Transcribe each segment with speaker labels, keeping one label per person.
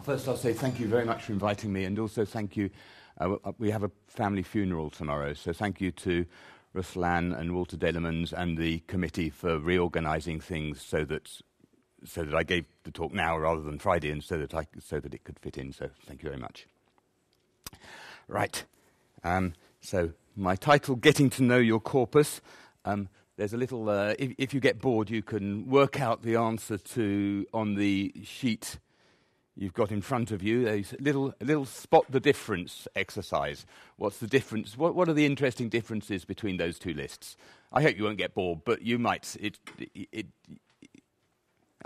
Speaker 1: First I'll say thank you very much for inviting me, and also thank you. We have a family funeral tomorrow, so thank you to Ruslan and Walter Delemans and the committee for reorganising things so that I gave the talk now rather than Friday, and so that it could fit in. So thank you very much. Right. So my title, Getting to Know Your Corpus. There's a little. If you get bored, you can work out the answer on the sheet you've got in front of you. There's a little spot the difference exercise. What's the difference? What are the interesting differences between those two lists? I hope you won't get bored, but you might.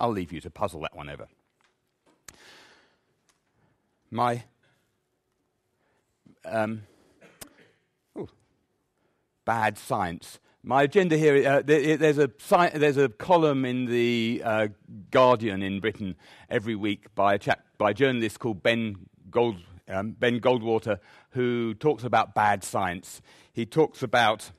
Speaker 1: I'll leave you to puzzle that one over. Bad science. My agenda here, there's a column in the Guardian in Britain every week by a journalist called Ben Goldwater, who talks about bad science. He talks about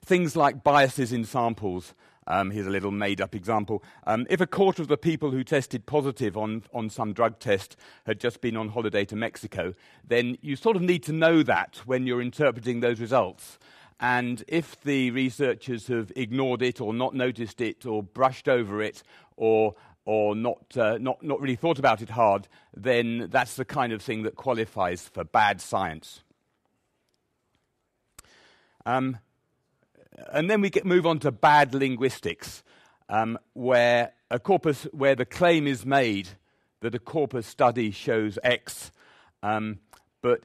Speaker 1: things like biases in samples. Here's a little made-up example. If a quarter of the people who tested positive on some drug test had just been on holiday to Mexico, then you sort of need to know that when you're interpreting those results. And if the researchers have ignored it or not noticed it or brushed over it or not really thought about it hard, then that's the kind of thing that qualifies for bad science. And then we move on to bad linguistics, where the claim is made that a corpus study shows X, but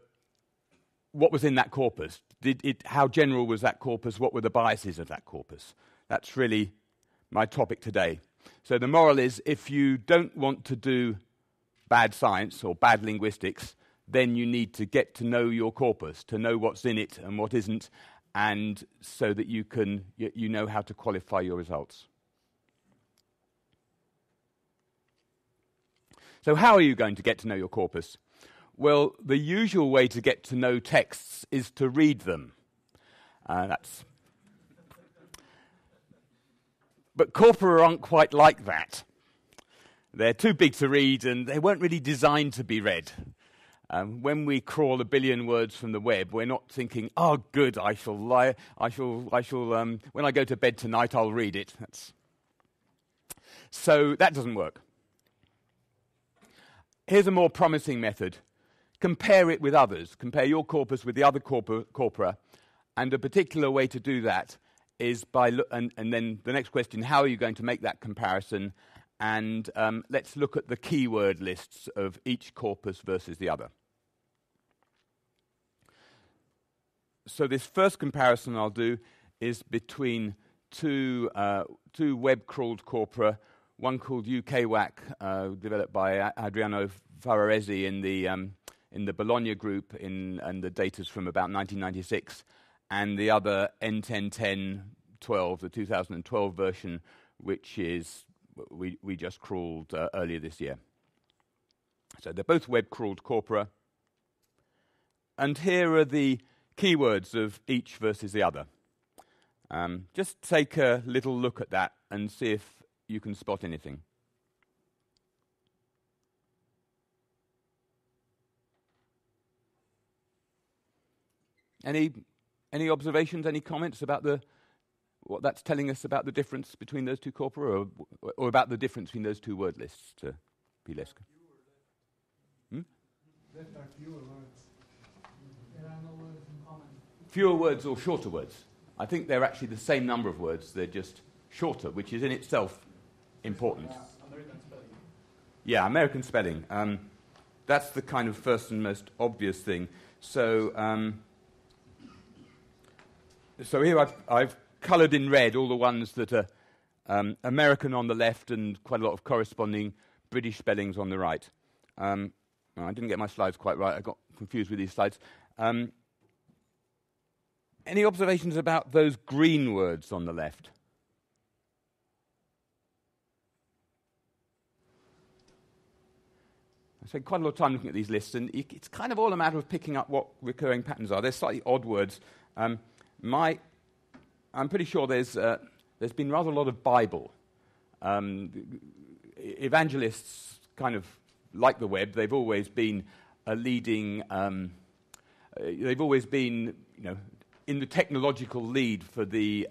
Speaker 1: what was in that corpus? How general was that corpus? What were the biases of that corpus? That's really my topic today. So the moral is, if you don't want to do bad science or bad linguistics, then you need to get to know your corpus, to know what's in it and what isn't, and so that you know how to qualify your results. So how are you going to get to know your corpus? Well, the usual way to get to know texts is to read them. But corpora aren't quite like that. They're too big to read, and they weren't really designed to be read. When we crawl 1 billion words from the web, we're not thinking, "Oh, good, I shall lie. When I go to bed tonight, I'll read it." So that doesn't work. Here's a more promising method. Compare it with others. Compare your corpus with the other corpora. And a particular way to do that is and then the next question, how are you going to make that comparison? And let's look at the keyword lists of each corpus versus the other. So this first comparison I'll do is between two web-crawled corpora, one called UKWAC, developed by Adriano Ferraresi in the Bologna group, and the data's from about 1996, and the other N101012, the 2012 version, which is we just crawled earlier this year. So they're both web-crawled corpora. And here are the keywords of each versus the other. Just take a little look at that and see if you can spot anything. Any observations, any comments about what that's telling us about the difference between those two corpora, or about the difference between those two word lists, to Pileska?
Speaker 2: Left are fewer words. There are no words in common.
Speaker 1: Fewer words or shorter words? I think they're actually the same number of words, they're just shorter, which is in itself important.
Speaker 2: American spelling.
Speaker 1: Yeah, American spelling. That's the kind of first and most obvious thing. So here I've coloured in red all the ones that are American on the left and quite a lot of corresponding British spellings on the right. I didn't get my slides quite right. I got confused with these slides. Any observations about those green words on the left? I spent quite a lot of time looking at these lists, and it's kind of all a matter of picking up what recurring patterns are. They're slightly odd words. I'm pretty sure there's been rather a lot of Bible. Evangelists kind of like the web, they've always been a leading. They've always been, in the technological lead for the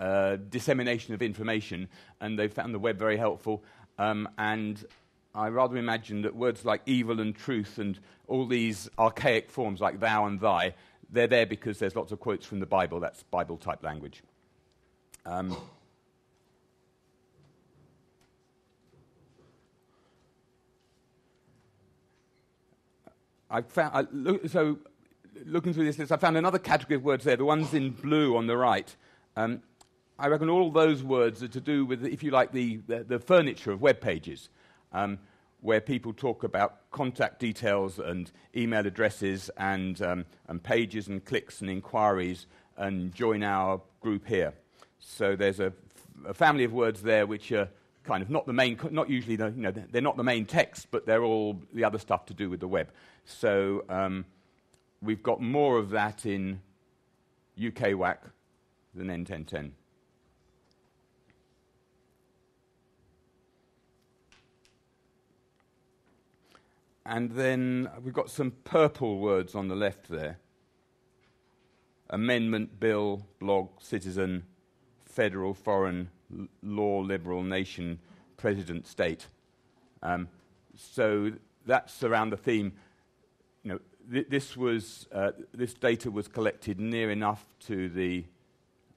Speaker 1: dissemination of information, and they've found the web very helpful. And I rather imagine that words like evil and truth and all these archaic forms like thou and thy, they're there because there's lots of quotes from the Bible. That's Bible-type language. Looking through this list, I found another category of words there, the ones in blue on the right. I reckon all those words are to do with, if you like, the furniture of web pages, where people talk about contact details and email addresses and pages and clicks and inquiries and join our group here. So there's a family of words there which are kind of not the main, not usually, they're not the main text, but they're all the other stuff to do with the web. So we've got more of that in UK WAC than N1010. And then we've got some purple words on the left there. Amendment, bill, blog, citizen, federal, foreign, law, liberal, nation, president, state. So that's around the theme. This data was collected near enough to the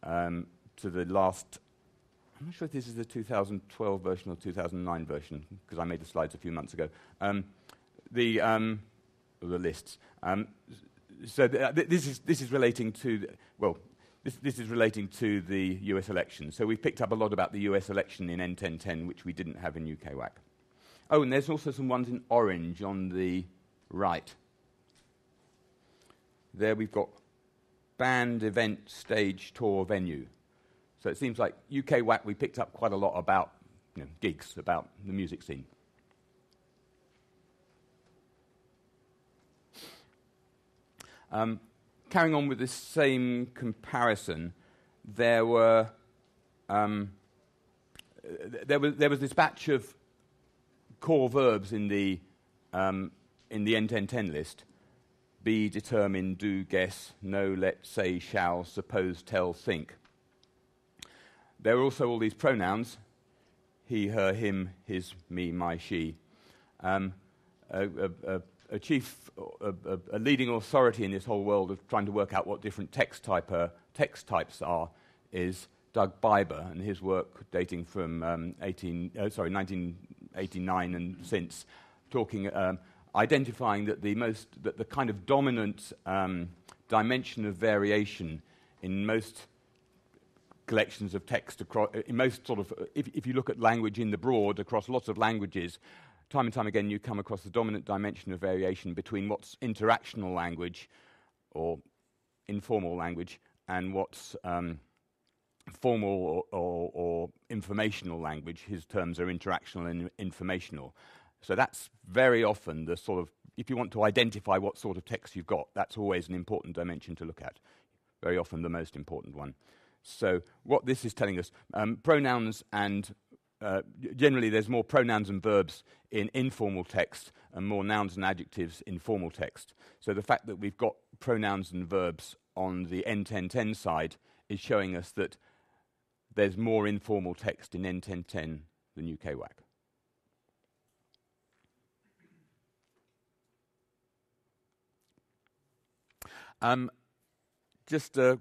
Speaker 1: last. I'm not sure if this is the 2012 version or 2009 version because I made the slides a few months ago. The lists. This is relating to this is relating to the US election. So we've picked up a lot about the US election in N1010, which we didn't have in UK WAC. Oh, and there's also some ones in orange on the right. There we've got band, event, stage, tour, venue. So it seems like UK WAC we picked up quite a lot about gigs, about the music scene. Carrying on with this same comparison, there was this batch of core verbs in the N1010 list: be, determine, do, guess, know, let, say, shall, suppose, tell, think. There are also all these pronouns: he, her, him, his, me, my, she. A leading authority in this whole world of trying to work out what different text types are is Doug Biber, and his work dating from 1989 and since, identifying that the kind of dominant dimension of variation in most collections of text across, in most sort of, if you look at language in the broad across lots of languages, time and time again you come across the dominant dimension of variation between what's interactional language or informal language and what's formal or informational language. His terms are interactional and informational. So that's very often the sort of, if you want to identify what sort of text you've got, that's always an important dimension to look at. Very often the most important one. So what this is telling us, pronouns and generally there's more pronouns and verbs in informal text and more nouns and adjectives in formal text. So the fact that we've got pronouns and verbs on the N1010 side is showing us that there's more informal text in N1010 than UK WAC. Just a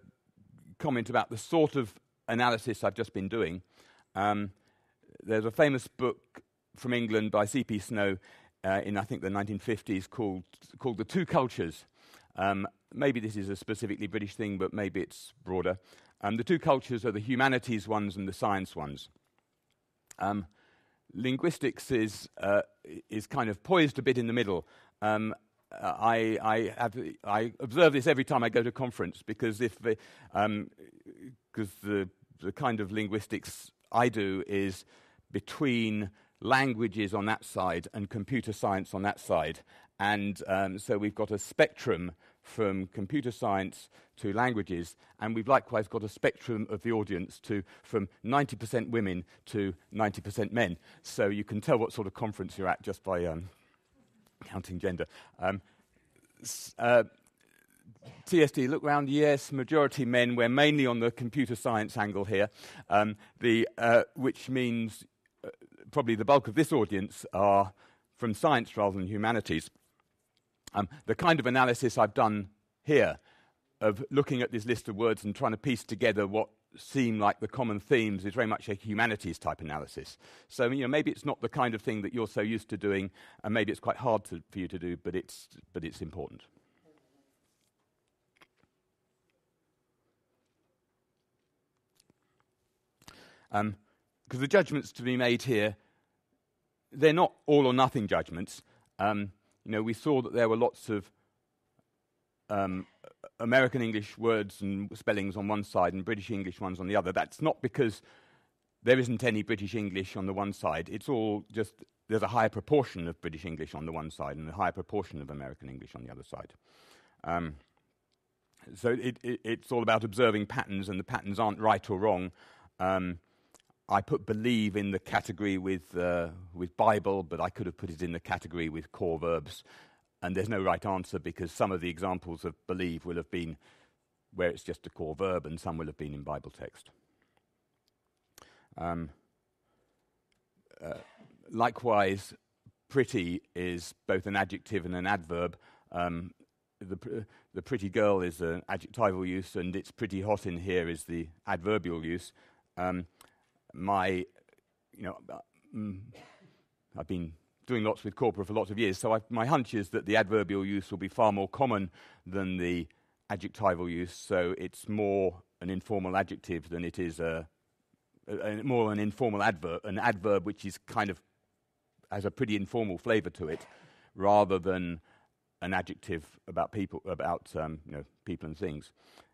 Speaker 1: comment about the sort of analysis I've just been doing. There's a famous book from England by C.P. Snow in, I think, the 1950s called The Two Cultures. Maybe this is a specifically British thing, but maybe it's broader. The two cultures are the humanities ones and the science ones. Linguistics is kind of poised a bit in the middle. I observe this every time I go to conference because the kind of linguistics I do is between languages on that side and computer science on that side, and so we've got a spectrum from computer science to languages, and we've likewise got a spectrum of the audience from 90% women to 90% men. So you can tell what sort of conference you're at just by counting gender. TSD, look round, yes, majority men. We're mainly on the computer science angle here, which means probably the bulk of this audience are from science rather than humanities. The kind of analysis I've done here of looking at this list of words and trying to piece together what seem like the common themes is very much a humanities type analysis. So maybe it's not the kind of thing that you're so used to doing, and maybe it's quite hard for you to do, but it's important. Because the judgments to be made here, they're not all or nothing judgments. We saw that there were lots of American English words and spellings on one side and British English ones on the other. That's not because there isn't any British English on the one side. It's all just there's a higher proportion of British English on the one side and a higher proportion of American English on the other side. So it's all about observing patterns, and the patterns aren't right or wrong. I put believe in the category with Bible, but I could have put it in the category with core verbs. And there's no right answer, because some of the examples of believe will have been where it's just a core verb, and some will have been in Bible text. Likewise, pretty is both an adjective and an adverb. The pretty girl is an adjectival use, and it's pretty hot in here is the adverbial use. I've been doing lots with corpora for lots of years, so my hunch is that the adverbial use will be far more common than the adjectival use, so it's more an informal adjective than it is more an informal adverb, an adverb which is kind of has a pretty informal flavour to it, rather than an adjective about people, people and things.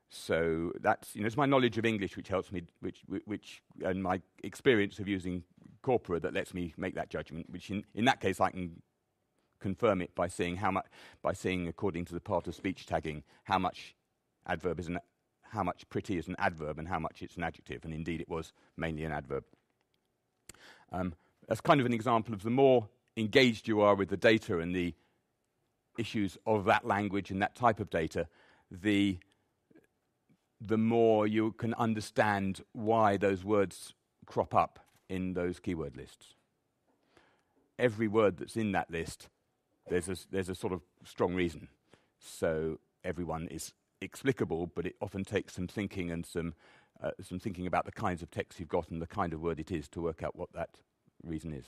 Speaker 1: So that's it's my knowledge of English which helps me, which and my experience of using corpora that lets me make that judgment. Which in that case I can confirm it by seeing according to the part of speech tagging how much adverb is how much pretty is an adverb and how much it's an adjective. And indeed it was mainly an adverb. That's kind of an example of the more engaged you are with the data and the issues of that language and that type of data, the more you can understand why those words crop up in those keyword lists. Every word that's in that list, there's a sort of strong reason. So everyone is explicable, but it often takes some thinking and some thinking about the kinds of text you've got and the kind of word it is to work out what that reason is.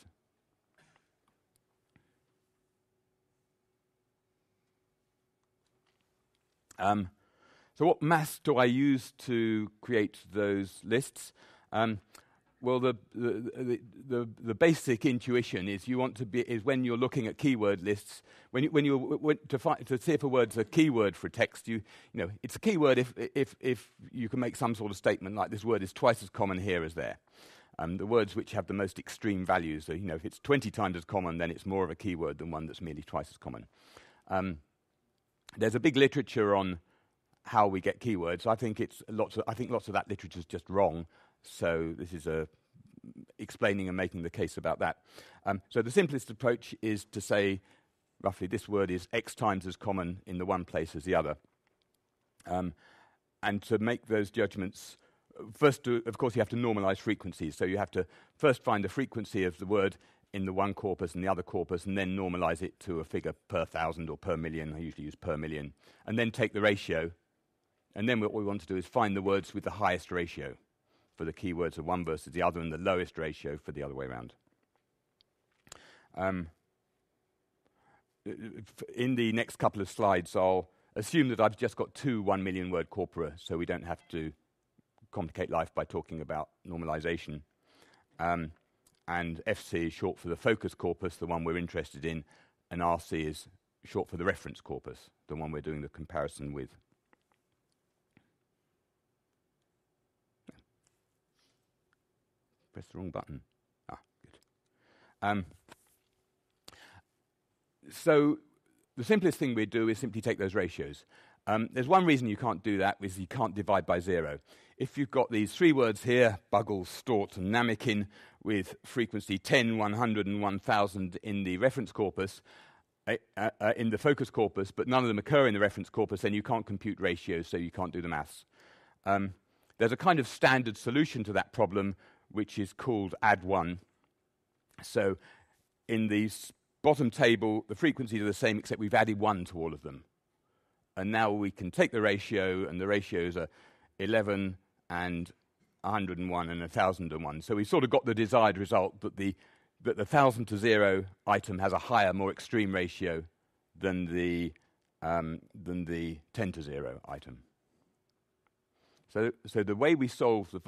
Speaker 1: So what maths do I use to create those lists? Well, the basic intuition is when you're looking at keyword lists, to see if a word's a keyword for a text, it's a keyword if you can make some sort of statement like this word is twice as common here as there. The words which have the most extreme values, so if it's 20 times as common, then it's more of a keyword than one that's merely twice as common. There's a big literature on how we get keywords. I think lots of that literature is just wrong. So this is explaining and making the case about that. So the simplest approach is to say, roughly, this word is X times as common in the one place as the other. And to make those judgments, first, of course, you have to normalize frequencies. So you have to first find the frequency of the word in the one corpus and the other corpus, and then normalize it to a figure per 1,000 or per million. I usually use per million. And then take the ratio. And then what we want to do is find the words with the highest ratio for the keywords of one versus the other, and the lowest ratio for the other way around. In the next couple of slides, I'll assume that I've just got 2 1 million word corpora, so we don't have to complicate life by talking about normalization. And FC is short for the focus corpus, the one we're interested in, and RC is short for the reference corpus, the one we're doing the comparison with. Press the wrong button. Good. So the simplest thing we do is simply take those ratios. There's one reason you can't do that, is you can't divide by 0. If you've got these 3 words here, Buggles, Stort, and Namikin, with frequency 10, 100, and 1,000 in the reference corpus, in the focus corpus, but none of them occur in the reference corpus, then you can't compute ratios, so you can't do the maths. There's a kind of standard solution to that problem, which is called add1. So in the bottom table, the frequencies are the same, except we've added 1 to all of them. And now we can take the ratio, and the ratios are 11 and 101 and 1,001. So we've sort of got the desired result that the 1,000 to 0 item has a higher, more extreme ratio than the 10 to 0 item. So the way we solve the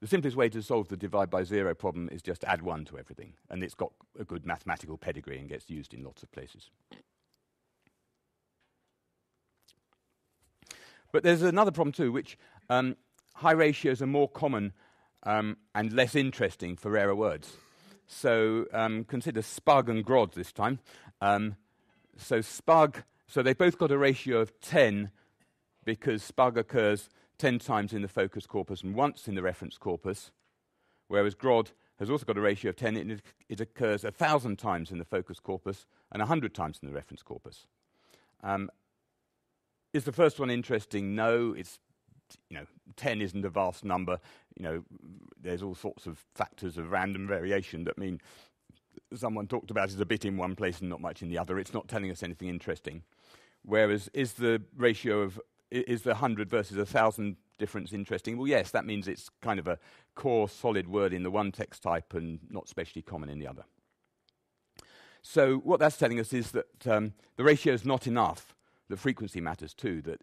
Speaker 1: simplest way to solve the divide by 0 problem is just add 1 to everything, and it's got a good mathematical pedigree and gets used in lots of places. But there's another problem too, which high ratios are more common and less interesting for rarer words. So consider spug and grod this time. So spug, so they've both got a ratio of 10 because spug occurs 10 times in the focus corpus and once in the reference corpus, whereas grod has also got a ratio of 10. It occurs 1,000 times in the focus corpus and 100 times in the reference corpus. Is the first one interesting? No, it's 10 isn't a vast number. There's all sorts of factors of random variation that mean someone talked about is a bit in one place and not much in the other. It's not telling us anything interesting. Whereas is the 100 versus 1,000 difference interesting? Well, yes, that means it's kind of a core solid word in the one text type and not specially common in the other. So what that's telling us is that the ratio is not enough. The frequency matters too, that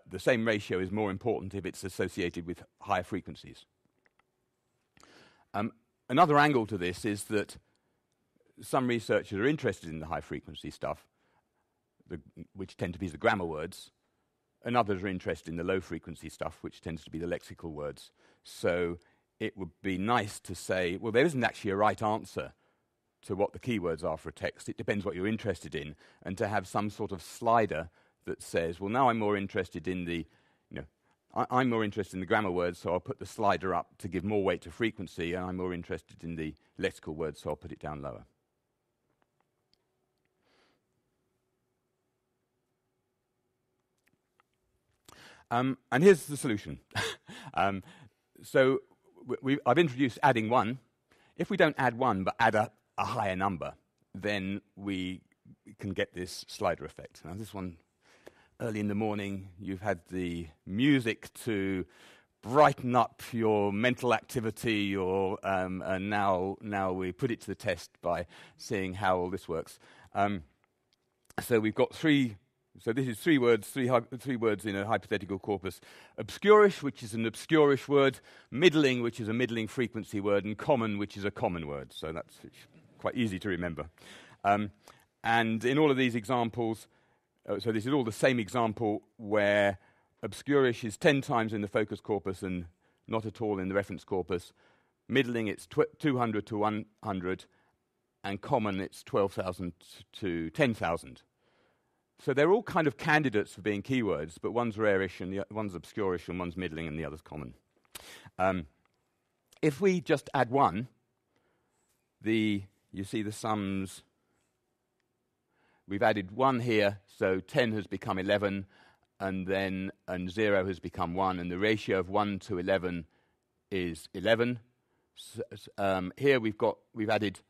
Speaker 1: the same ratio is more important if it's associated with higher frequencies. Another angle to this is that some researchers are interested in the high frequency stuff, which tend to be the grammar words, and others are interested in the low frequency stuff, which tends to be the lexical words. So it would be nice to say, well, there isn't actually a right answer to what the keywords are for a text. It depends what you're interested in, and to have some sort of slider that says, well, now I'm more interested in the, I'm more interested in the grammar words, so I'll put the slider up to give more weight to frequency, and I'm more interested in the lexical words, so I'll put it down lower. And here's the solution. So I've introduced adding 1. If we don't add 1 but add a higher number, then we can get this slider effect. Now this one, early in the morning, you've had the music to brighten up your mental activity, and now we put it to the test by seeing how all this works. So we've got so this is three words in a hypothetical corpus. Obscurish, which is an obscurish word, middling, which is a middling frequency word, and common, which is a common word. So that's quite easy to remember. And in all of these examples, so this is all the same example where obscurish is 10 times in the focus corpus and not at all in the reference corpus. Middling, it's 200 to 100, and common, it's 12,000 to 10,000. So they're all kind of candidates for being keywords, but one's rarish and one's obscurish and one's middling and the other's common. If we just add 1, you see the sums. We've added 1 here, so 10 has become 11, and 0 has become 1, and the ratio of 1 to 11 is 11. So, here we've added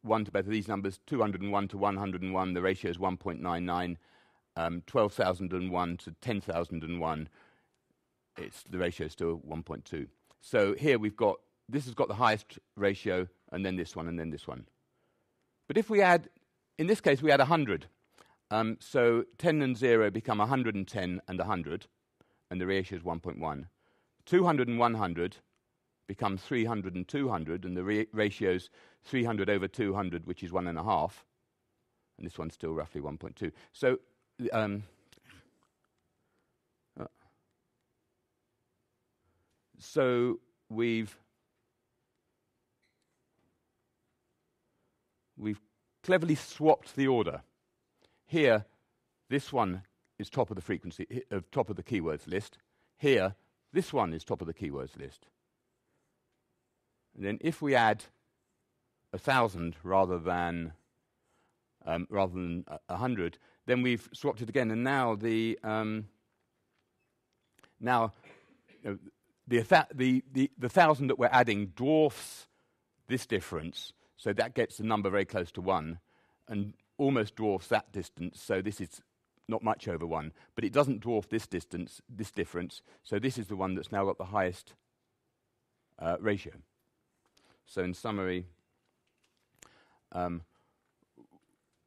Speaker 1: 1 to both of these numbers, 201 to 101, the ratio is 1.99, 12,001 to 10,001, the ratio is still 1.2. So here this has got the highest ratio, and then this one, and then this one. But if we add, in this case, we add 100. So 10 and 0 become 110 and 100, and the ratio is 1.1. 200 and 100 become 300 and 200, and the ratio's 300 over 200, which is 1.5, and this one's still roughly 1.2. So we've cleverly swapped the order. Here, this one is top of the frequency, top of the keywords list. Here, this one is top of the keywords list. And then if we add 1,000 rather than 100, then we've swapped it again, and now the 1,000 that we're adding dwarfs this difference, so that gets the number very close to 1, and almost dwarfs that distance, so this is not much over 1, but it doesn't dwarf this difference, so this is the one that's now got the highest ratio. So in summary,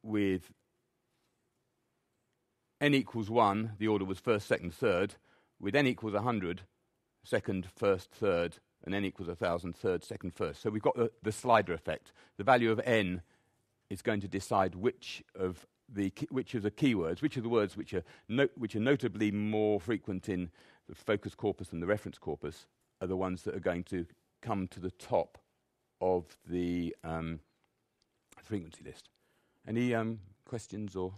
Speaker 1: with n equals 1, the order was first, second, third. With n equals 100, second, first, third, and n equals 1,000, third, second, first. So we've got the slider effect. The value of n is going to decide which of the keywords, which of the words which are notably more frequent in the focus corpus than the reference corpus, are the ones that are going to come to the top of the frequency list. Any questions or?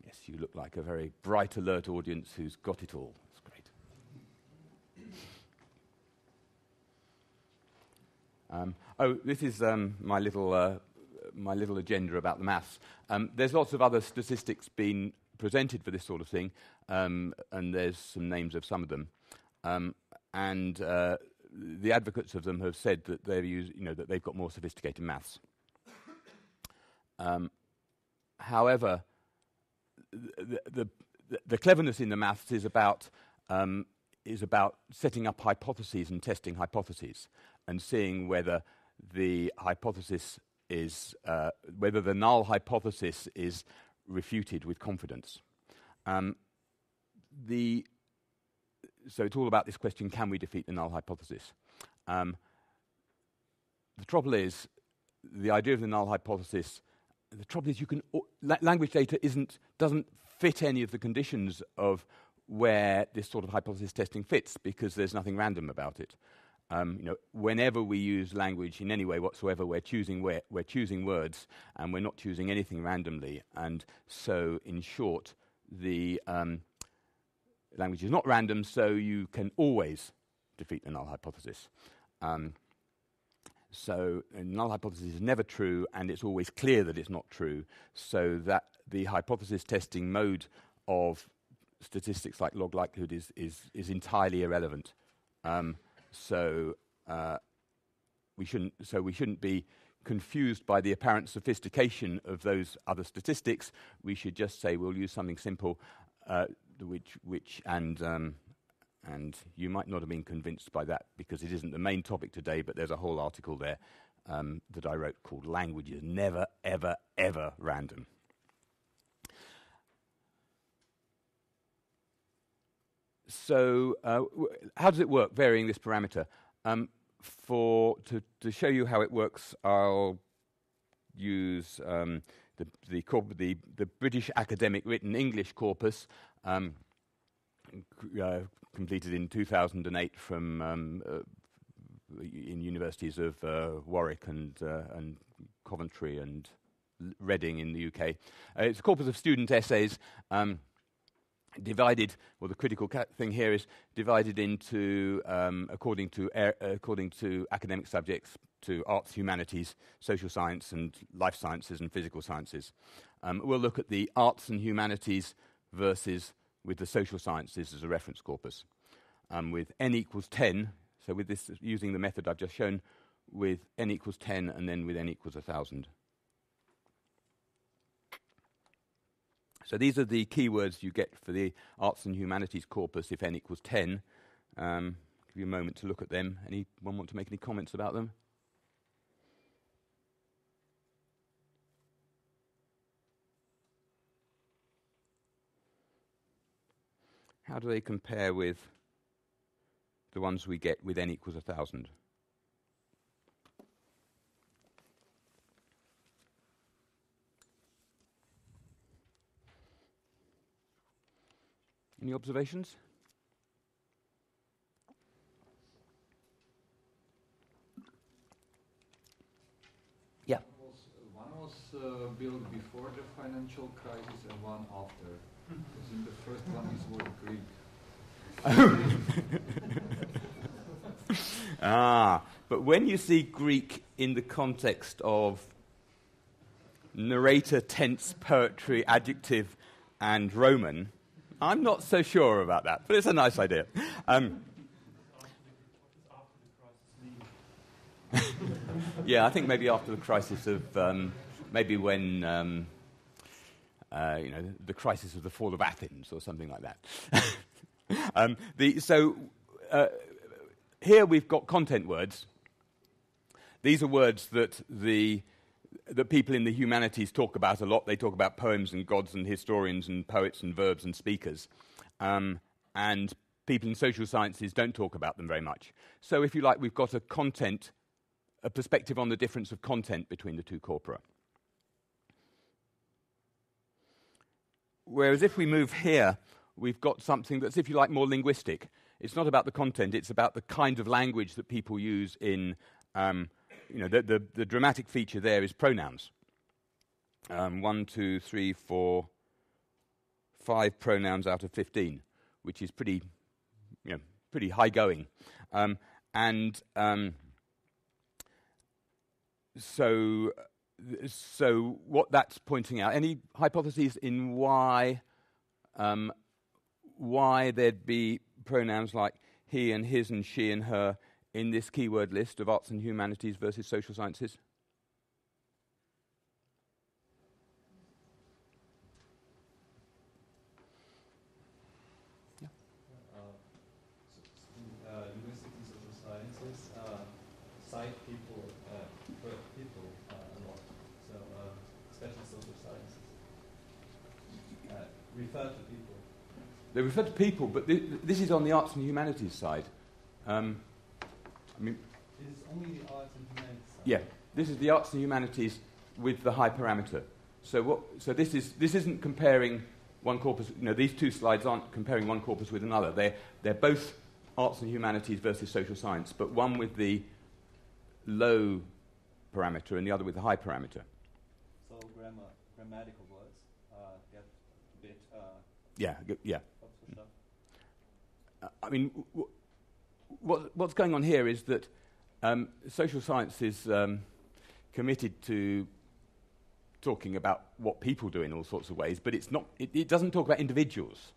Speaker 1: Yes, you look like a very bright, alert audience who's got it all. That's great. This is my little agenda about the maths. There's lots of other statistics being presented for this sort of thing, and there's some names of some of them. The advocates of them have said that that they've got more sophisticated maths. However, the cleverness in the maths is about setting up hypotheses and testing hypotheses and seeing whether the hypothesis is whether the null hypothesis is refuted with confidence. So it's all about this question: can we defeat the null hypothesis? The trouble is, the idea of the null hypothesis. The trouble is, language data doesn't fit any of the conditions of where this sort of hypothesis testing fits, because there's nothing random about it. Whenever we use language in any way whatsoever, we're choosing words, and we're not choosing anything randomly. And so, in short, the language is not random, so you can always defeat the null hypothesis. So a null hypothesis is never true, and it's always clear that it's not true, so that the hypothesis testing mode of statistics like log likelihood is entirely irrelevant. So we shouldn't be confused by the apparent sophistication of those other statistics. We should just say we'll use something simple, and you might not have been convinced by that because it isn't the main topic today, but there's a whole article there that I wrote called "Language is Never, Ever, Ever Random." So how does it work, varying this parameter? To show you how it works, I'll use the British Academic Written English corpus, completed in 2008 from in universities of Warwick and Coventry and Reading in the UK. It's a corpus of student essays. Divided, well, the critical thing here is divided into, according to academic subjects, to arts, humanities, social science, and life sciences and physical sciences. We'll look at the arts and humanities versus with the social sciences as a reference corpus. With n equals 10, so with this, using the method I've just shown, with n equals 10 and then with n equals 1,000. So these are the keywords you get for the arts and humanities corpus if n equals 10. Give you a moment to look at them. Anyone want to make any comments about them? How do they compare with the ones we get with n equals 1,000? Any observations? Yeah.
Speaker 3: One was built before the financial crisis and one after. Because in the first one is word Greek.
Speaker 1: But when you see Greek in the context of narrator, tense, poetry, adjective, and Roman, I'm not so sure about that, but it's a nice idea. Yeah, I think maybe after the crisis of, maybe when, the crisis of the fall of Athens or something like that. Here we've got content words. These are words that people in the humanities talk about a lot. They talk about poems and gods and historians and poets and verbs and speakers. And people in social sciences don't talk about them very much. So if you like, we've got a perspective on the difference of content between the two corpora. Whereas if we move here, we've got something that's, if you like, more linguistic. It's not about the content, it's about the kind of language that people use in, the dramatic feature there is pronouns. 1, 2, 3, 4, 5 pronouns out of 15, which is pretty high going. So what that's pointing out, any hypotheses in why there'd be pronouns like he and his and she and her in this keyword list of arts and humanities versus social sciences? Yeah.
Speaker 4: Linguistics and social sciences cite people, a lot. So, especially social sciences refer to people.
Speaker 1: They refer to people, but this is on the arts and humanities side.
Speaker 4: This is only the arts and humanities side.
Speaker 1: Yeah, this is the arts and humanities with the high parameter. So this isn't comparing one corpus. These two slides aren't comparing one corpus with another. They're both arts and humanities versus social science, but one with the low parameter and the other with the high parameter.
Speaker 4: So grammatical words get a bit.
Speaker 1: Yeah. What's going on here is that social science is committed to talking about what people do in all sorts of ways, but it's not. It doesn't talk about individuals.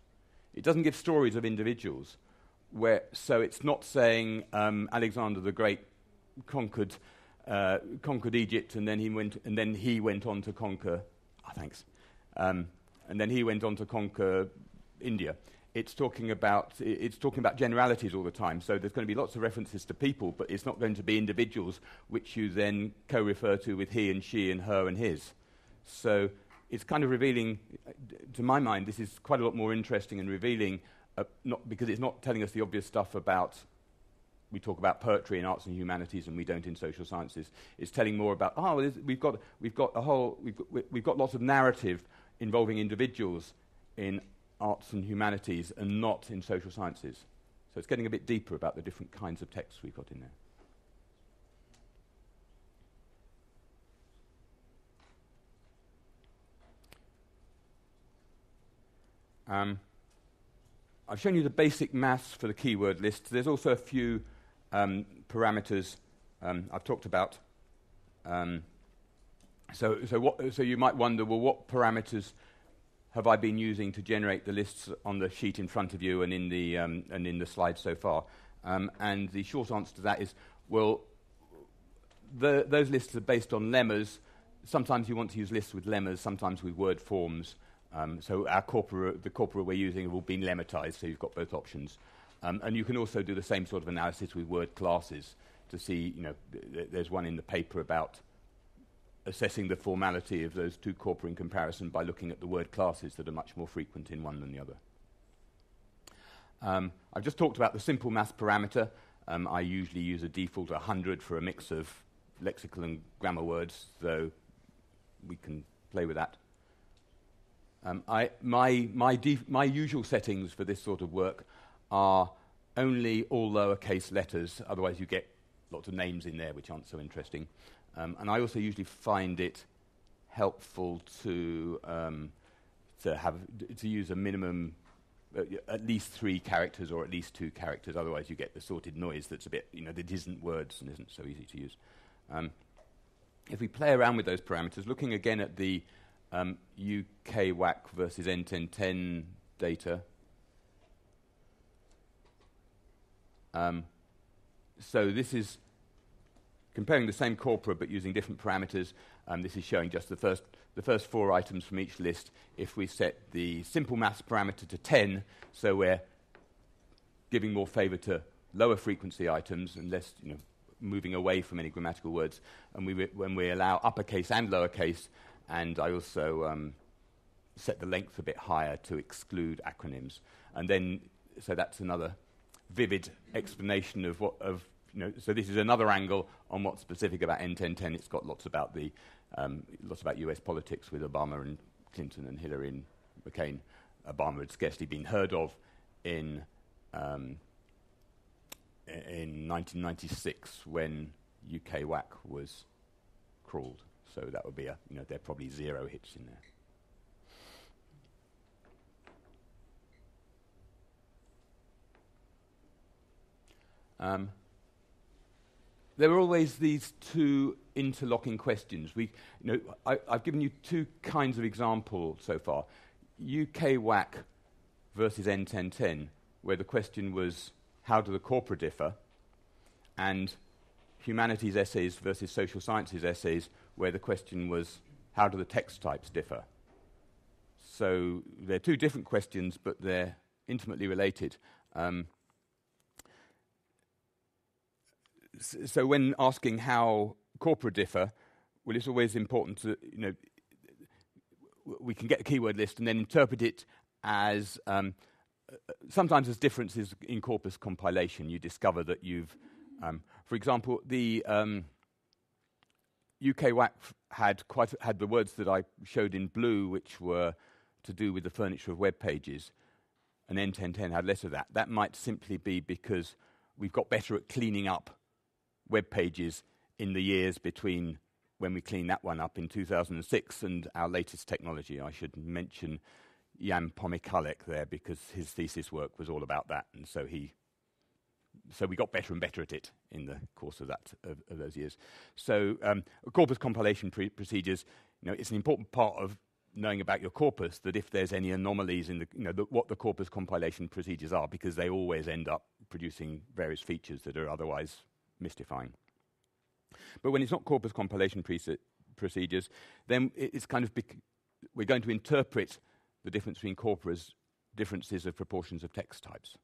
Speaker 1: It doesn't give stories of individuals. So it's not saying Alexander the Great conquered Egypt, and then he went on to conquer. And then he went on to conquer India. It's talking about generalities all the time. So there's going to be lots of references to people, but it's not going to be individuals, which you then co-refer to with he and she and her and his. So it's kind of revealing, to my mind, this is quite a lot more interesting and revealing, not because it's not telling us the obvious stuff about. We talk about poetry in arts and humanities, and we don't in social sciences. It's telling more about we've got lots of narrative involving individuals in arts and humanities and not in social sciences. So it's getting a bit deeper about the different kinds of texts we've got in there. I've shown you the basic maths for the keyword list. There's also a few parameters I've talked about. So you might wonder, well, what parameters have I been using to generate the lists on the sheet in front of you and in the slides so far? And the short answer to that is, well, those lists are based on lemmas. Sometimes you want to use lists with lemmas, sometimes with word forms. So the corpora we're using have all been lemmatized, so you've got both options. And you can also do the same sort of analysis with word classes to see, there's one in the paper about assessing the formality of those two corpora in comparison by looking at the word classes that are much more frequent in one than the other. I've just talked about the simple math parameter. I usually use a default 100 for a mix of lexical and grammar words, so we can play with that. My usual settings for this sort of work are only all lowercase letters, otherwise you get lots of names in there which aren't so interesting. And I also usually find it helpful to use a minimum at least 3 characters or at least 2 characters. Otherwise, you get the sorted noise that's a bit, that isn't words and isn't so easy to use. If we play around with those parameters, looking again at the UK WAC versus N1010 data. So this is comparing the same corpora but using different parameters. This is showing just the first 4 items from each list. If we set the simple maths parameter to 10, so we're giving more favour to lower frequency items and less, moving away from any grammatical words. And when we allow uppercase and lowercase, and I also set the length a bit higher to exclude acronyms. And then, so that's another vivid explanation of so this is another angle on what's specific about N1010. It's got lots about US politics with Obama and Clinton and Hillary and McCain. Obama had scarcely been heard of in 1996 when UK WAC was crawled. So that would be there are probably 0 hits in there. There are always these 2 interlocking questions. I've given you 2 kinds of examples so far. UK WAC versus N1010, where the question was, how do the corpora differ? And humanities essays versus social sciences essays, where the question was, how do the text types differ? So they're 2 different questions, but they're intimately related. So when asking how corpora differ, well, it's always important to, we can get a keyword list and then interpret it as, sometimes as differences in corpus compilation. You discover that you've, for example, the UK WAC had the words that I showed in blue, which were to do with the furniture of web pages, and N1010 had less of that. That might simply be because we've got better at cleaning up web pages in the years between when we cleaned that one up in 2006 and our latest technology. I should mention Jan Pomykalek there because his thesis work was all about that, and so we got better and better at it in the course of those years. So corpus compilation procedures, it's an important part of knowing about your corpus that if there's any anomalies in what the corpus compilation procedures are, because they always end up producing various features that are otherwise mystifying. But when it's not corpus compilation procedures, then it's kind of we're going to interpret the difference between corpora's differences of proportions of text types.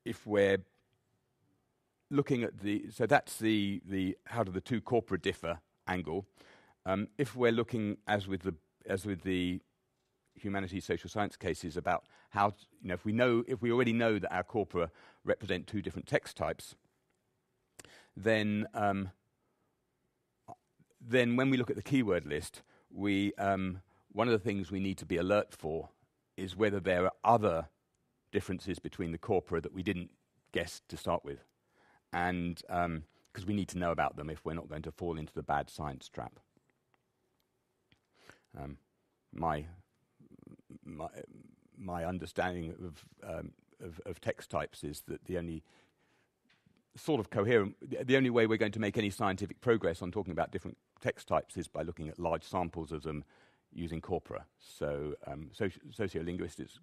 Speaker 1: If we're looking at so that's the how do the 2 corpora differ angle. If we're looking as with the humanities social science cases about how if we already know that our corpora represent 2 different text types, then when we look at the keyword list, one of the things we need to be alert for is whether there are other differences between the corpora that we didn't guess to start with, and because we need to know about them if we're not going to fall into the bad science trap. My understanding of text types is that the only sort of coherent, the only way we're going to make any scientific progress on talking about different text types is by looking at large samples of them using corpora. So sociolinguists,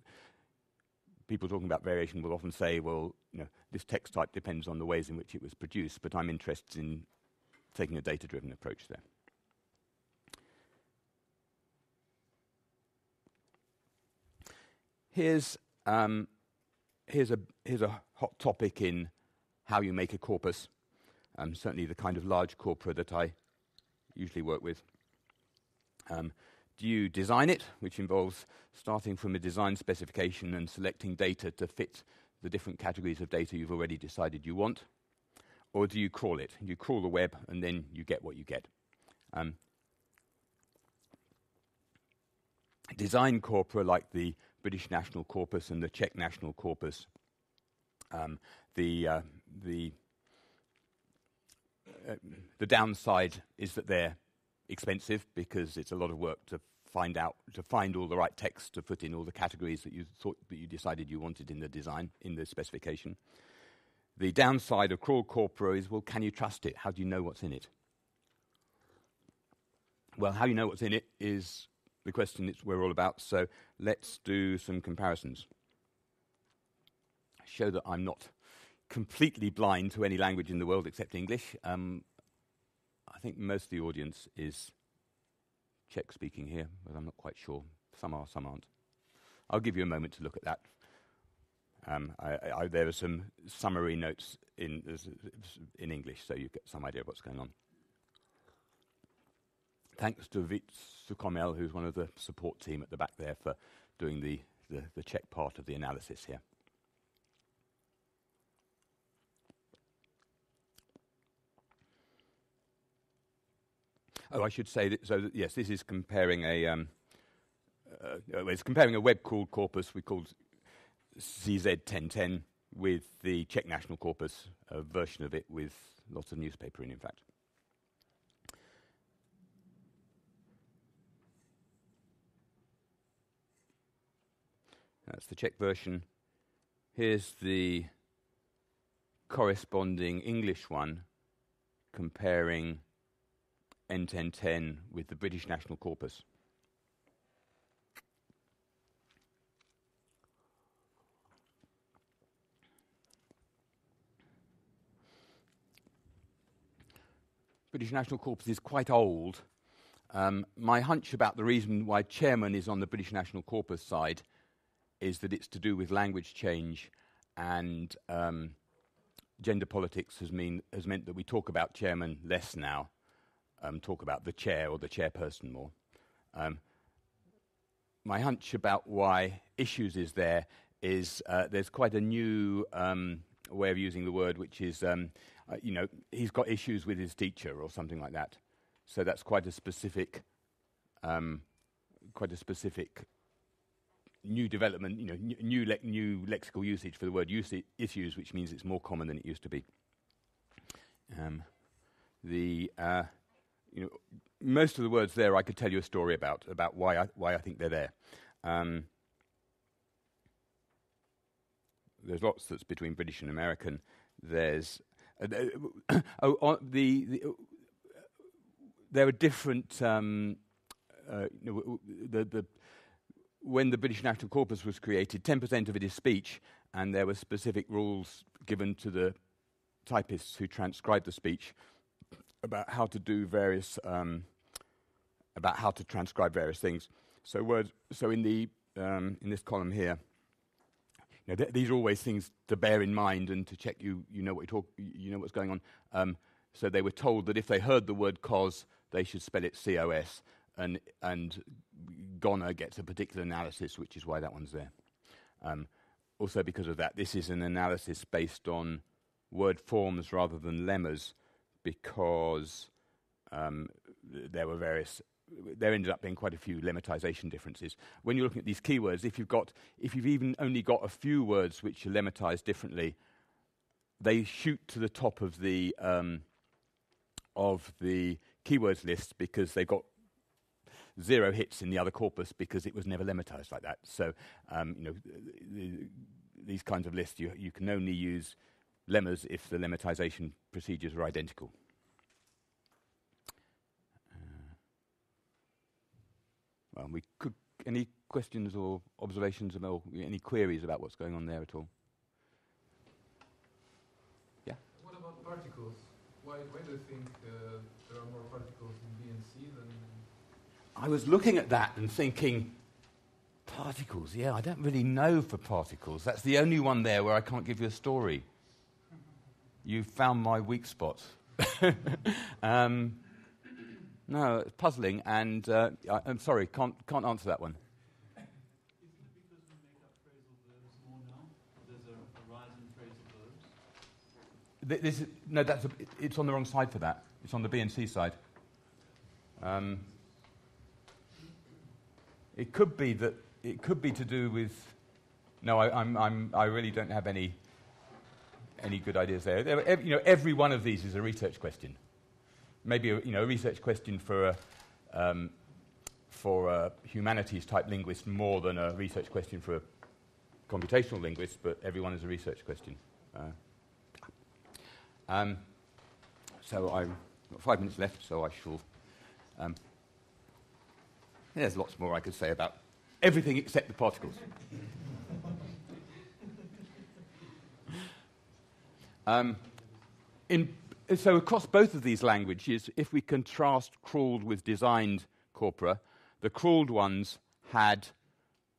Speaker 1: people talking about variation will often say, well, this text type depends on the ways in which it was produced, but I'm interested in taking a data-driven approach there. Here's a hot topic in how you make a corpus, certainly the kind of large corpora that I usually work with. Do you design it, which involves starting from a design specification and selecting data to fit the different categories of data you've already decided you want? Or do you crawl it? You crawl the web and then you get what you get. Design corpora like the British National Corpus and the Czech National Corpus, the downside is that they're expensive because it's a lot of work to find all the right text to put in all the categories that you decided you wanted in the design, in the specification. The downside of crawl corpora is, well, can you trust it? How do you know what's in it? Well, how you know what's in it is the question that we're all about, so let's do some comparisons. Show that I'm not completely blind to any language in the world except English. I think most of the audience is Czech-speaking here, but I'm not quite sure. Some are, some aren't. I'll give you a moment to look at that. There are some summary notes in English, so you get some idea of what's going on. Thanks to Vít Sukomel, who's one of the support team at the back there, for doing the Czech part of the analysis here. Oh, I should say that. Yes, this is comparing it's comparing a web called Corpus, we called CZ1010, with the Czech National Corpus, a version of it with lots of newspaper in fact. That's the Czech version. Here's the corresponding English one, comparing N1010 with the British National Corpus. British National Corpus is quite old. My hunch about the reason why chairman is on the British National Corpus side is that it's to do with language change, and gender politics has meant that we talk about chairman less now. Talk about the chair or the chairperson more. My hunch about why issues is there is there's quite a new way of using the word, which is, he's got issues with his teacher or something like that. So that's quite a specific new development, new lexical usage for the word issues, which means it's more common than it used to be. Most of the words there I could tell you a story about why I think they're there. There's lots that's between British and American. There's there are different. When the British National Corpus was created, 10% of it is speech, and there were specific rules given to the typists who transcribed the speech about how to do various, about how to transcribe various things. So words. So in this column here, these are always things to bear in mind and to check you know what you know what's going on. So they were told that if they heard the word cos, they should spell it COS, and goner gets a particular analysis, which is why that one's there. Also, because of that, this is an analysis based on word forms rather than lemmas, because there ended up being quite a few lemmatization differences. When you're looking at these keywords, if you've even only got a few words which are lemmatized differently, they shoot to the top of the keywords list because they got 0 hits in the other corpus because it was never lemmatized like that. So these kinds of lists, you can only use lemmas if the lemmatization procedures are identical. Any questions or observations or any queries about what's going on there at all? Yeah?
Speaker 2: What about particles? Why do you think there are more particles in B and C than...
Speaker 1: I was looking at that and thinking, particles, yeah, I don't really know for particles. That's the only one there where I can't give you a story. You found my weak spot. No, it's puzzling, and I'm sorry, can't answer that one.
Speaker 4: Isn't it because we make up phrasal verbs more now? There's a rise in phrasal verbs?
Speaker 1: It's on the wrong side for that. It's on the B and C side. It could be to do with. No, I really don't have any good ideas there. Every one of these is a research question. Maybe a research question for for a humanities-type linguist more than a research question for a computational linguist, but everyone is a research question. So I've got 5 minutes left, so I shall... there's lots more I could say about everything except the particles. So across both of these languages, if we contrast crawled with designed corpora, the crawled ones had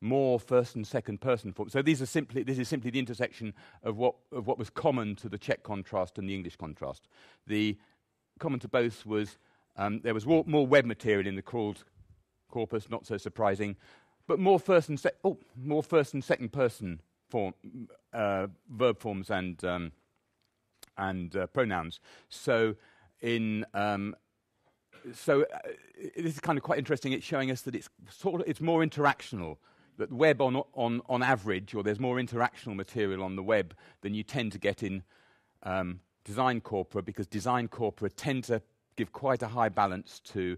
Speaker 1: more first and second person forms. So this is simply the intersection of what was common to the Czech contrast and the English contrast. The common to both was there was more web material in the crawled corpus, not so surprising, but more first and second person form verb forms and pronouns. So this is kind of quite interesting. It's showing us that it's more interactional. That web on average, or there's more interactional material on the web than you tend to get in design corpora, because design corpora tend to give quite a high balance to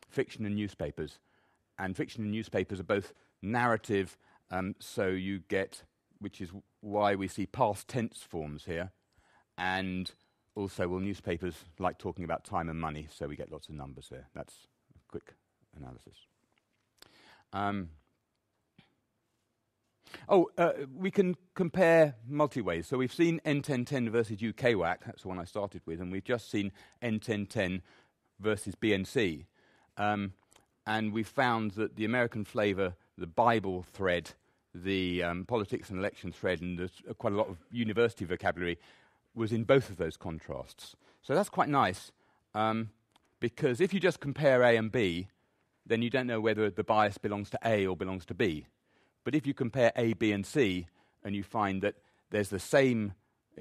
Speaker 1: fiction and newspapers. And fiction and newspapers are both narrative, so you get, which is why we see past tense forms here, and also, newspapers like talking about time and money, so we get lots of numbers there. That's a quick analysis. We can compare multi-ways. So we've seen N1010 versus UK WAC. That's the one I started with. And we've just seen N1010 versus BNC. And we found that the American flavour, the Bible thread, the politics and election thread, and there's quite a lot of university vocabulary, was in both of those contrasts. So that's quite nice, because if you just compare A and B, then you don't know whether the bias belongs to A or belongs to B. But if you compare A, B, and C, and you find that there's the same,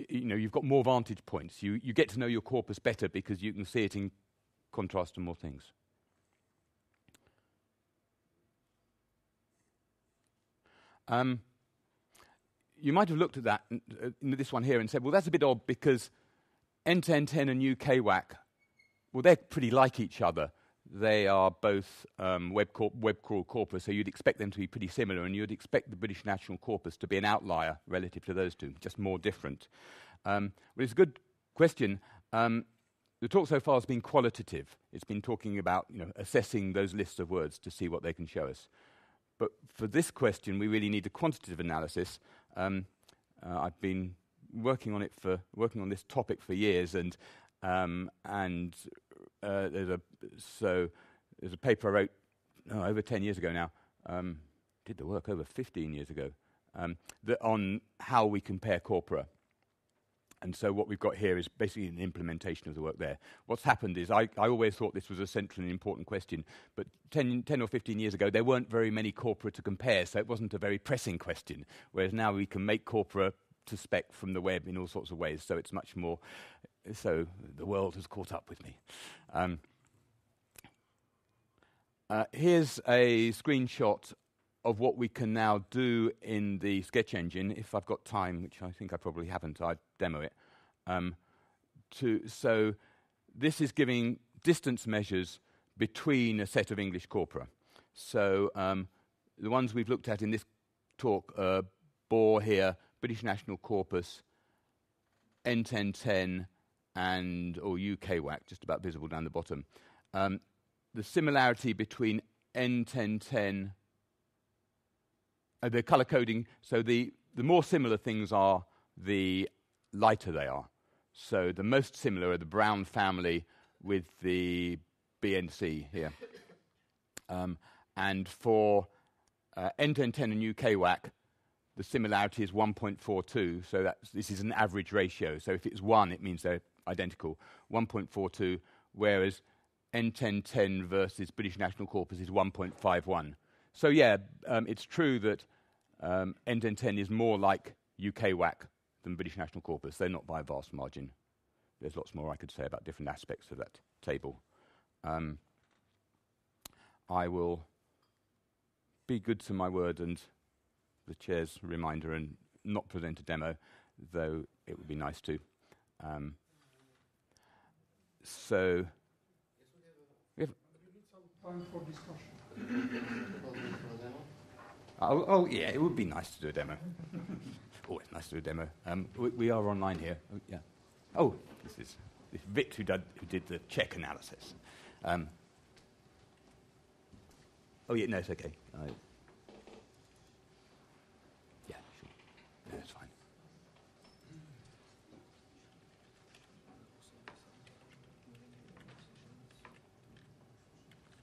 Speaker 1: you've got more vantage points. You get to know your corpus better because you can see it in contrast to more things. You might have looked at that, this one here, and said, well, that's a bit odd because N1010 and UK WAC, well, they're pretty like each other. They are both web crawl corpus, so you'd expect them to be pretty similar, and you'd expect the British National Corpus to be an outlier relative to those two, just more different. Well, it's a good question. The talk so far has been qualitative. It's been talking about assessing those lists of words to see what they can show us. But for this question, we really need a quantitative analysis. I've been working on this topic for years, and there's a paper I wrote over 10 years ago now. Did the work over 15 years ago on how we compare corpora. And so what we've got here is basically an implementation of the work there. What's happened is I always thought this was a central and important question, but 10 or 15 years ago, there weren't very many corpora to compare, so it wasn't a very pressing question, whereas now we can make corpora to spec from the web in all sorts of ways, so it's much more... So the world has caught up with me. Here's a screenshot of what we can now do in the sketch engine. If I've got time, which I think I probably haven't, I'd demo it. So this is giving distance measures between a set of English corpora. So the ones we've looked at in this talk are Bohr here, British National Corpus, N1010, or UK WAC, just about visible down the bottom. The similarity between N1010, the color coding, so the more similar things are, the lighter they are. So the most similar are the Brown family with the BNC here. And for N1010 and UK WAC, the similarity is 1.42, so this is an average ratio. So if it's 1, it means they're identical. 1.42, whereas N1010 versus British National Corpus is 1.51. So yeah, it's true that N1010 is more like UK WAC than British National Corpus. They're not by a vast margin. There's lots more I could say about different aspects of that table. I will be good to my word and the chair's reminder and not present a demo, though it would be nice to. So...
Speaker 4: You need some time for discussion.
Speaker 1: Oh, yeah, it would be nice to do a demo. Always nice to do a demo. We are online here. Oh, yeah. Oh, this is Vit who did the Czech analysis. Oh, yeah, no, it's okay. Yeah, sure. No, it's fine.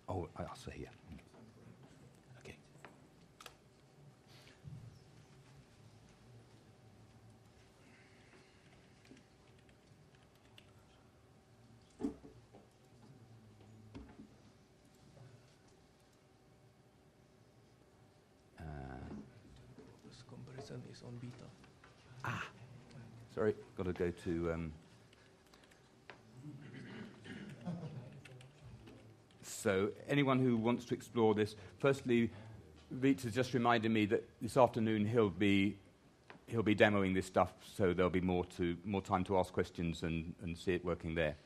Speaker 1: Oh, I'll say here. Okay.
Speaker 5: This comparison is on beta.
Speaker 1: Sorry, got to go to... So anyone who wants to explore this, firstly, Vit has just reminded me that this afternoon he'll be demoing this stuff, so there'll be more time to ask questions and see it working there.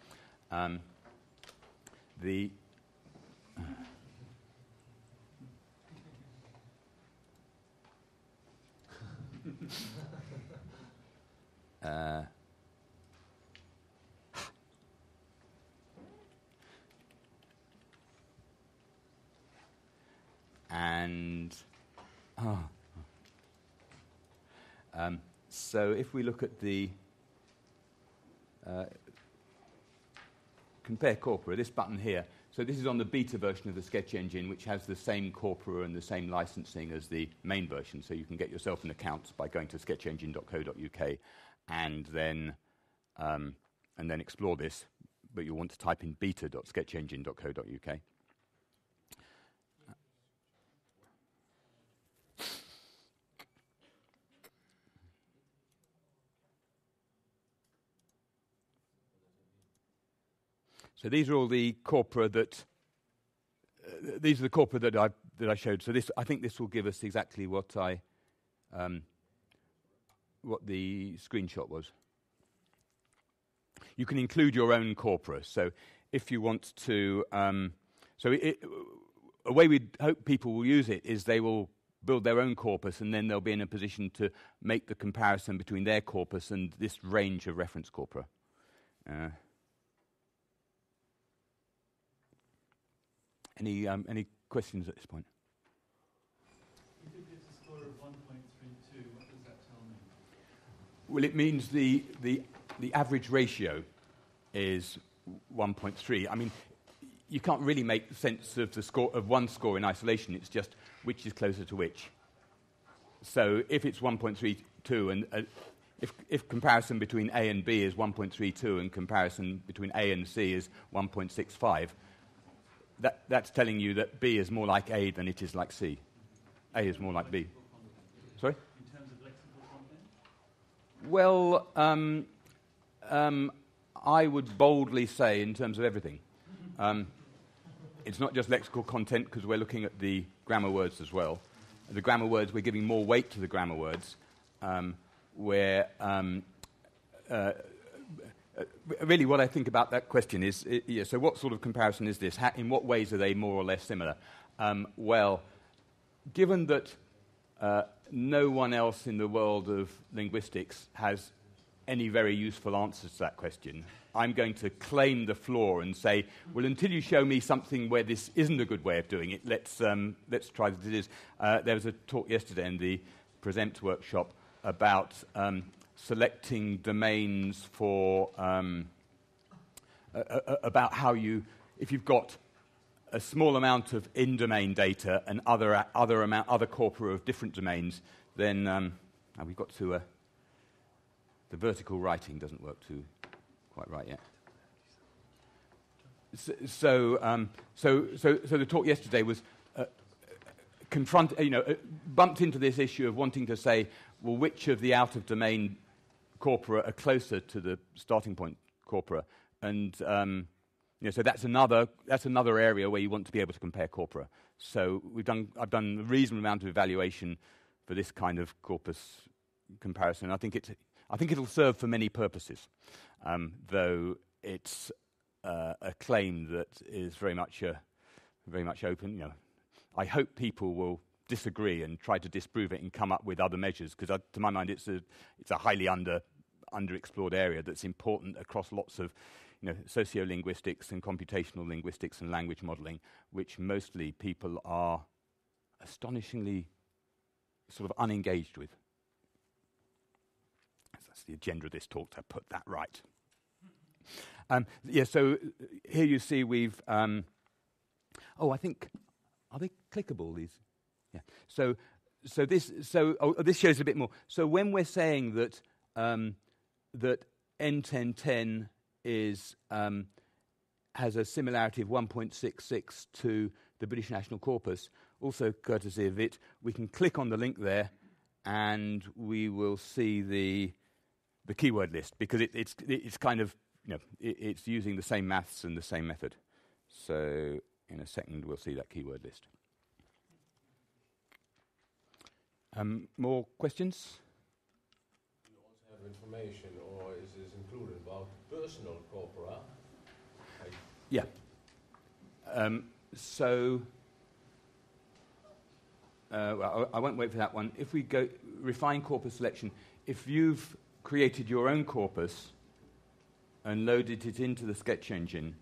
Speaker 1: So if we look at the compare corpora, this button here, so this is on the beta version of the sketch engine, which has the same corpora and the same licensing as the main version, so you can get yourself an account by going to sketchengine.co.uk and then explore this, but you'll want to type in beta.sketchengine.co.uk. So these are all the corpora that I showed. So I think this will give us exactly what the screenshot was. You can include your own corpora. So if you want to, a way we hope people will use it is they will build their own corpus, and then they'll be in a position to make the comparison between their corpus and this range of reference corpora. Any questions at this point?
Speaker 4: If it gets a score of 1.32, what does that tell me?
Speaker 1: Well, it means the average ratio is 1.3. I mean, you can't really make sense of the score of one score in isolation. It's just which is closer to which. So if it's 1.32 and if comparison between A and B is 1.32 and comparison between A and C is 1.65, that's telling you that B is more like A than it is like C. A is more like B. Sorry?
Speaker 4: In terms of lexical content?
Speaker 1: Well, I would boldly say in terms of everything. It's not just lexical content because we're looking at the grammar words as well. The grammar words, we're giving more weight to the grammar words. Really, what I think about that question is, so what sort of comparison is this? In what ways are they more or less similar? Well, given that no one else in the world of linguistics has any very useful answers to that question, I'm going to claim the floor and say, well, until you show me something where this isn't a good way of doing it, let's try that it is. There was a talk yesterday in the Present workshop about selecting domains for about how if you've got a small amount of in-domain data and other corpora of different domains, then we've got to the vertical writing doesn't work too quite right yet. So the talk yesterday was bumped into this issue of wanting to say, well, which of the out-of-domain corpora are closer to the starting point corpora, and so that's another area where you want to be able to compare corpora. So I've done a reasonable amount of evaluation for this kind of corpus comparison. I think it'll serve for many purposes, though it's a claim that is very much open. I hope people will disagree and try to disprove it and come up with other measures, because to my mind it's a highly underexplored area that's important across lots of sociolinguistics and computational linguistics and language modelling, which mostly people are astonishingly sort of unengaged with. That's the agenda of this talk, to put that right. So here you see we've... I think... Are they clickable, these? Yeah. So this shows a bit more. So when we're saying that that N1010 is has a similarity of 1.66 to the British National Corpus, also courtesy of it, we can click on the link there, and we will see the keyword list, because it's kind of it's using the same maths and the same method. So in a second we'll see that keyword list. More questions?
Speaker 6: Do you also have information, or is this included, about personal corpora?
Speaker 1: Yeah. I won't wait for that one. If we go refine corpus selection, if you've created your own corpus and loaded it into the sketch engine,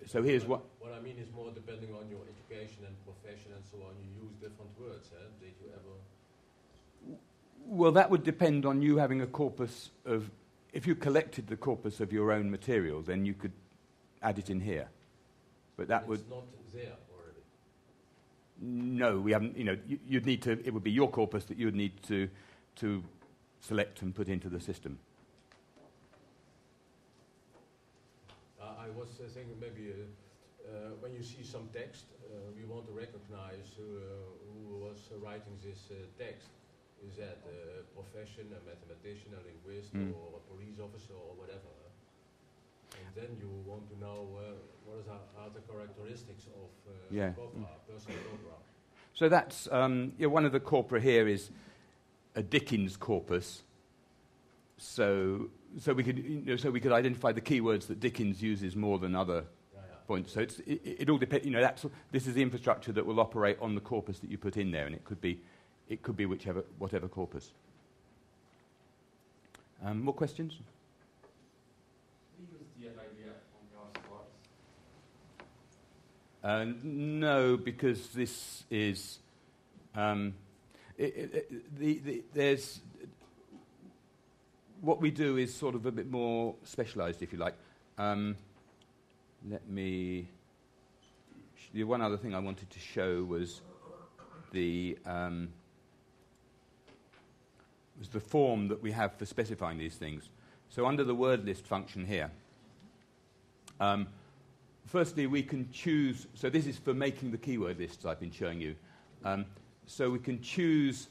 Speaker 1: so here's what...
Speaker 6: What I mean is more depending on your education and profession and so on, you use different words, Did you ever...
Speaker 1: Well, that would depend on you having a corpus of... If you collected the corpus of your own material, then you could add it in here. But that would...
Speaker 6: It's not there already.
Speaker 1: No, we haven't... you'd need to... It would be your corpus that you would need to select and put into the system.
Speaker 6: I was thinking maybe when you see some text, we want to recognize who was writing this text. Is that a profession, a mathematician, a linguist, or a police officer, or whatever? And then you want to know what are the characteristics of corpora, personal corpora.
Speaker 1: So that's one of the corpora here is a Dickens corpus. So we could identify the keywords that Dickens uses more than other points. So it all depends. This is the infrastructure that will operate on the corpus that you put in there, and it could be whatever corpus. More questions?
Speaker 7: Do you use DFIDF on your sports?
Speaker 1: No, because this is there's. What we do is sort of a bit more specialised, if you like. The one other thing I wanted to show was the form that we have for specifying these things. So under the word list function here, firstly we can choose. So this is for making the keyword lists I've been showing you. So we can choose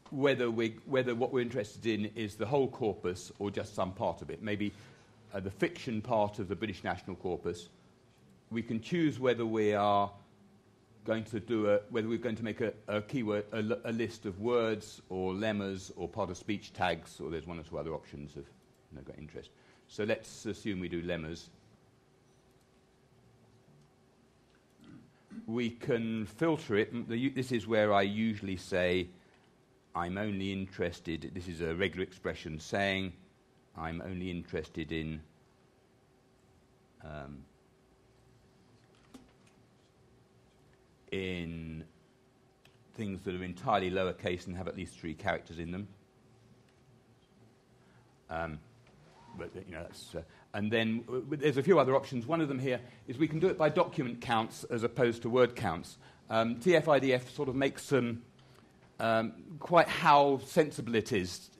Speaker 1: whether what we're interested in is the whole corpus or just some part of it. Maybe the fiction part of the British National Corpus. We can choose whether we are going to whether we're going to make a keyword, a list of words or lemmas or part of speech tags, or there's one or two other options of got interest. So let's assume we do lemmas. We can filter it. This is where I usually say I'm only interested, this is a regular expression saying I'm only interested in things that are entirely lowercase and have at least 3 characters in them. But that's and then there's a few other options. One of them here is we can do it by document counts as opposed to word counts. TF-IDF sort of makes some quite how sensible it is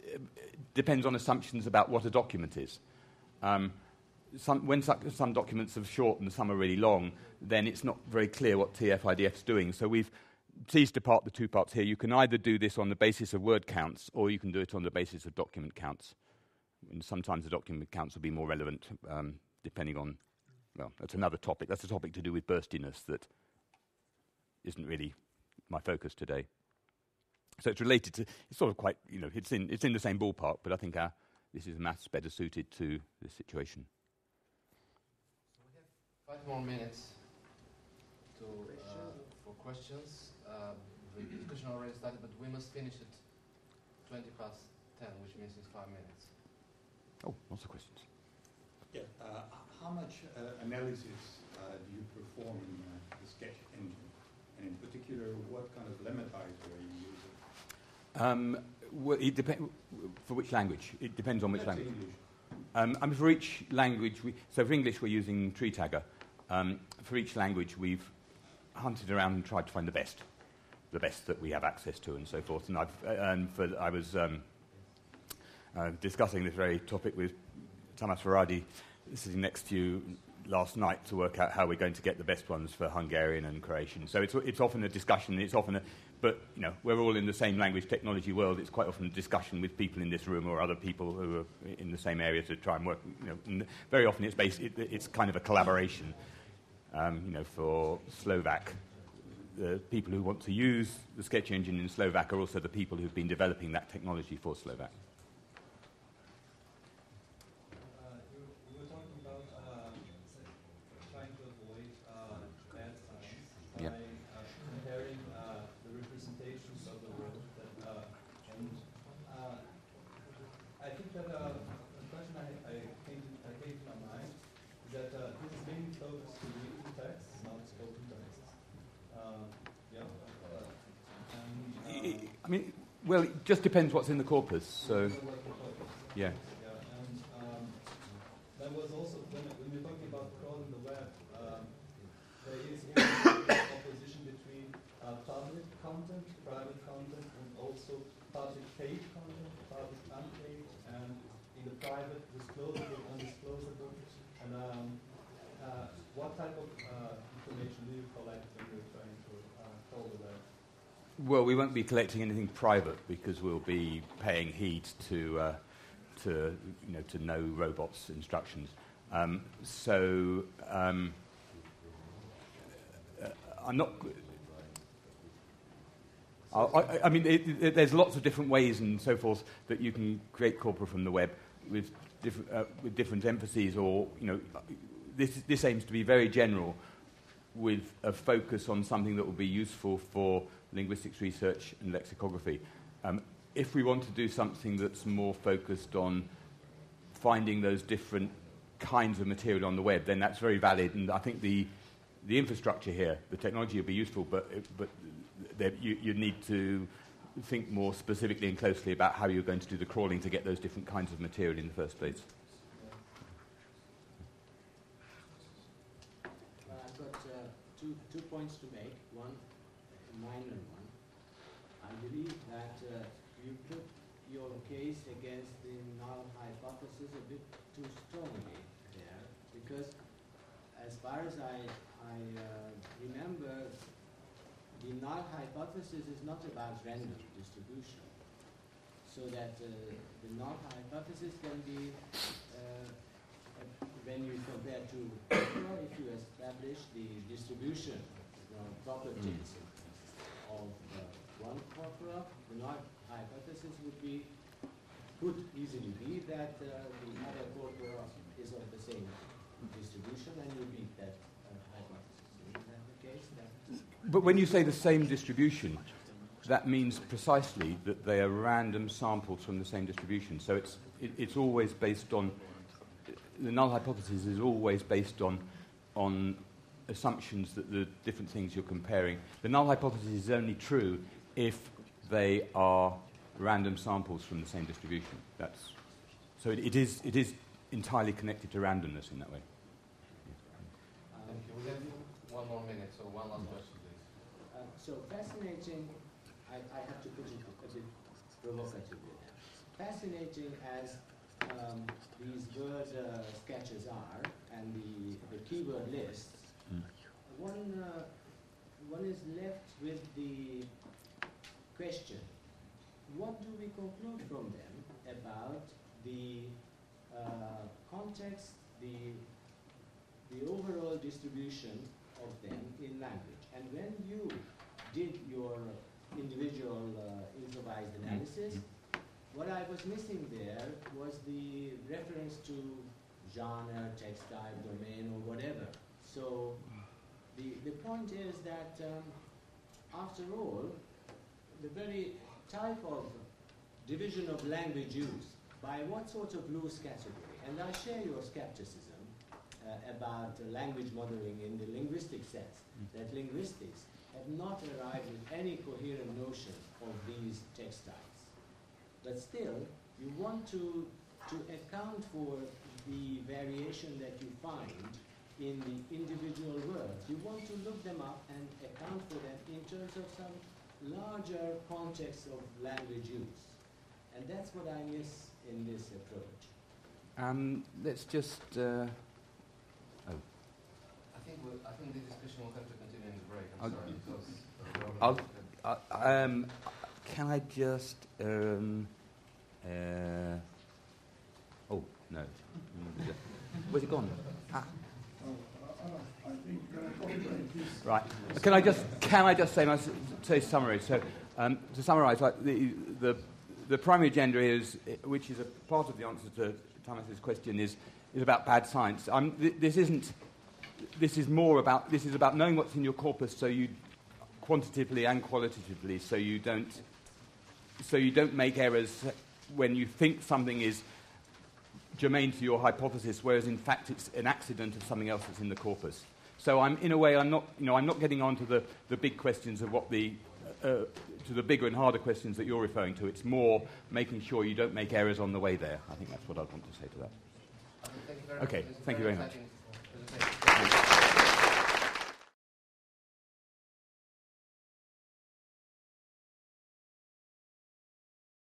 Speaker 1: depends on assumptions about what a document is. When some documents are short and some are really long, then it's not very clear what TF-IDF is doing. So we've teased apart the 2 parts here. You can either do this on the basis of word counts, or you can do it on the basis of document counts. And sometimes the document counts will be more relevant, depending on, well, that's another topic. That's a topic to do with burstiness that isn't really my focus today. So it's related to, it's sort of quite, it's in the same ballpark, but I think this is maths better suited to this situation.
Speaker 7: So we have 5 more minutes.
Speaker 8: for questions. The discussion already started, but we must finish at 20 past 10, which means it's 5 minutes.
Speaker 1: Oh, lots of questions.
Speaker 9: Yeah. How much analysis do you perform in the sketch engine? And in particular, what kind of lemmatizers are you using?
Speaker 1: Well, it depends. For which language? It depends on which
Speaker 9: That's
Speaker 1: language.
Speaker 9: English.
Speaker 1: For each language, so for English we're using tree tagger. For each language we've hunted around and tried to find the best that we have access to, and so forth. And I was discussing this very topic with Tamas Faradi, sitting next to you last night, to work out how we're going to get the best ones for Hungarian and Croatian. So it's often a discussion. But you know, we're all in the same language technology world. It's quite often a discussion with people in this room or other people who are in the same area to try and work. You know, and very often it's kind of a collaboration. You know, for Slovak, the people who want to use the sketch engine in Slovak are also the people who've been developing that technology for Slovak.
Speaker 4: You were talking about trying to avoid bad science
Speaker 1: Yeah.
Speaker 4: by comparing the representations of the world. And I think that the question I came to my mind is that this is mainly focused to written texts, not spoken texts.
Speaker 1: I mean, well, it just depends what's in the corpus. So, yeah.
Speaker 4: And there was also, when we're talking about crawling the web, there is also opposition between public content, private content, and also public paid content, public unpaid, and in the private, disclosable, undisclosable. And what type of information do you collect when you're trying to crawl the web?
Speaker 1: Well, we won't be collecting anything private because we'll be paying heed to no robots' instructions. I'm not. I mean, there's lots of different ways and so forth that you can create corpora from the web with different emphases, or you know, this aims to be very general, with a focus on something that will be useful for linguistics research and lexicography. If we want to do something that's more focused on finding those different kinds of material on the web, then that's very valid, and I think the infrastructure here, the technology will be useful, but you need to think more specifically and closely about how you're going to do the crawling to get those different kinds of material in the first place.
Speaker 10: I've got two points to make. One, a minor one. I believe that you put your case against the null hypothesis a bit too strongly there, because as far as I remember, the null hypothesis is not about random distribution. So that the null hypothesis can be, when you compare to corpora, if you establish the distribution properties of one corpora, the null hypothesis could easily be that the other corpora is of the same distribution, and you beat that hypothesis. Is that the case?
Speaker 1: But when you say the same distribution, that means precisely that they are random samples from the same distribution. So it's always based on, the null hypothesis is always based on assumptions that the different things you're comparing. The null hypothesis is only true if they are random samples from the same distribution. So it is entirely connected to randomness in that way.
Speaker 8: Thank you. We have 1 more minute, so one last question, please.
Speaker 10: So fascinating, I have to put it a bit provocatively. Fascinating as these word sketches are, and the keyword lists, one is left with the question, what do we conclude from them about the context, the overall distribution of them in language? And when you did your individual improvised analysis, what I was missing there was the reference to genre, text type, domain, or whatever. So The point is that, after all, the very type of division of language use, by what sort of loose category? And I share your skepticism about language modeling in the linguistic sense, that linguistics have not arrived at any coherent notion of these text types. But still, you want to account for the variation that you find in the individual words. You want to look them up and account for them in terms of some larger context of language use. And that's what I miss in this approach.
Speaker 1: Let's just...
Speaker 8: I think the discussion will have to continue in the break. I'm sorry, because
Speaker 1: can I just... oh, no. Where's it gone? Right. Can I just say summary? So, to summarise, like the primary agenda is, which is a part of the answer to Thomas's question, is about bad science. This is about knowing what's in your corpus, so you quantitatively and qualitatively, so you don't make errors when you think something is germane to your hypothesis, whereas in fact it's an accident of something else that's in the corpus. So I'm not getting on to the big questions of what to the bigger and harder questions that you're referring to. It's more making sure you don't make errors on the way there. I think that's what I'd want to say to that.
Speaker 8: thank you very
Speaker 1: Okay,
Speaker 8: much.
Speaker 1: thank you very
Speaker 8: much.
Speaker 1: much.